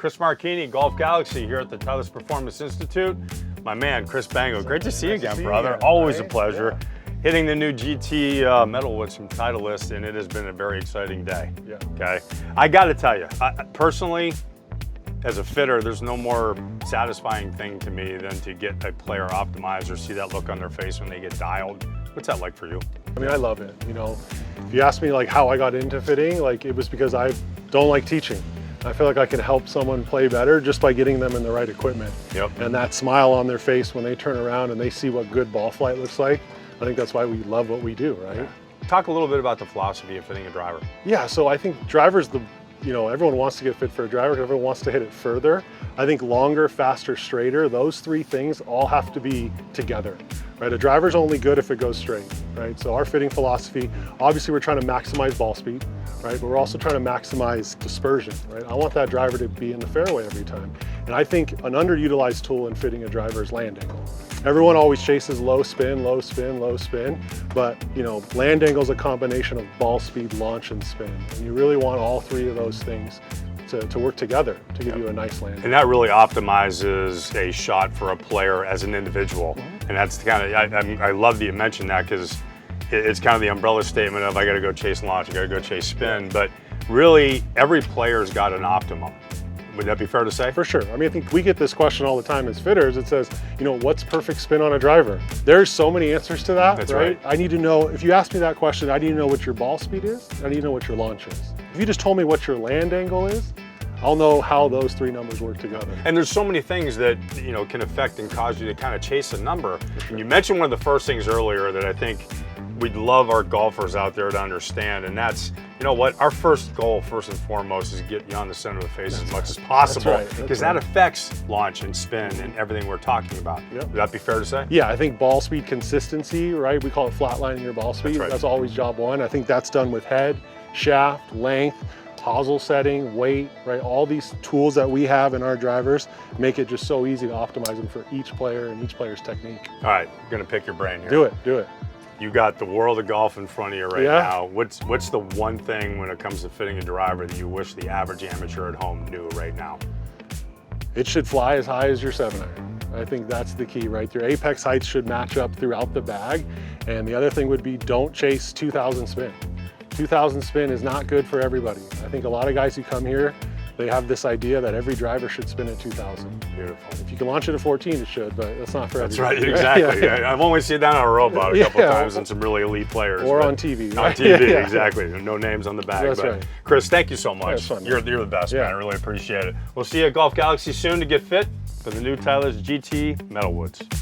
Chris Marchini, Golf Galaxy here at the Titleist Performance Institute. My man, Chris Baingo. Great to see you again, brother. Always a pleasure. Yeah. Hitting the new GT metalwoods from Titleist, and it has been a very exciting day. Yeah. Okay. I got to tell you, personally, as a fitter, there's no more satisfying thing to me than to get a player optimized or see that look on their face when they get dialed. What's that like for you? I mean, I love it. You know, if you ask me like how I got into fitting, like it was because I don't like teaching. I feel like I can help someone play better just by getting them in the right equipment. Yep. And that smile on their face when they turn around and they see what good ball flight looks like. I think that's why we love what we do, right? Yeah. Talk a little bit about the philosophy of fitting a driver. Yeah, so I think drivers, everyone wants to get fit for a driver, everyone wants to hit it further. I think longer, faster, straighter, those three things all have to be together, right? A driver's only good if it goes straight, right? So our fitting philosophy, obviously we're trying to maximize ball speed, right? But we're also trying to maximize dispersion, right? I want that driver to be in the fairway every time. And I think an underutilized tool in fitting a driver is land angle. Everyone always chases low spin, low spin, low spin, but land angle is a combination of ball speed, launch, and spin. And you really want all three of those things to work together to give you a nice landing. And that really optimizes a shot for a player as an individual. And that's the kind of, I love that you mentioned that, because it's kind of the umbrella statement of I got to go chase launch, I got to go chase spin, but really every player's got an optimum. Would that be fair to say? For sure. I mean, I think we get this question all the time as fitters. It says, what's perfect spin on a driver? There's so many answers to that, That's right? I need to know, if you ask me that question, I need to know what your ball speed is, I need to know what your launch is. If you just told me what your land angle is, I'll know how those three numbers work together. And there's so many things that can affect and cause you to kind of chase a number. Sure. You mentioned one of the first things earlier that I think we'd love our golfers out there to understand, and that's, our first goal, first and foremost, is to get you on the center of the face as much as possible, because that affects launch and spin and everything we're talking about. Yep. Would that be fair to say? Yeah, I think ball speed consistency, right? We call it flatlining your ball speed. That's always job one. I think that's done with head, shaft, length, hosel setting, weight, right? All these tools that we have in our drivers make it just so easy to optimize them for each player and each player's technique. All right, I'm gonna pick your brain here. Do it. You got the world of golf in front of you right now. What's the one thing when it comes to fitting a driver that you wish the average amateur at home knew right now? It should fly as high as your 7-iron. I think that's the key, right? Your apex heights should match up throughout the bag. And the other thing would be, don't chase 2,000 spin. 2,000 spin is not good for everybody. I think a lot of guys who come here, they have this idea that every driver should spin at 2,000. Beautiful. If you can launch it at 14, it should, but that's not for everybody. That's right, exactly. Yeah. I've only seen that on a robot a couple times and some really elite players. Or on TV. On TV, exactly. No names on the bag. That's right. Chris, thank you so much. Fun, you're the best, man. I really appreciate it. We'll see you at Golf Galaxy soon to get fit for the new Titleist GT Metalwoods.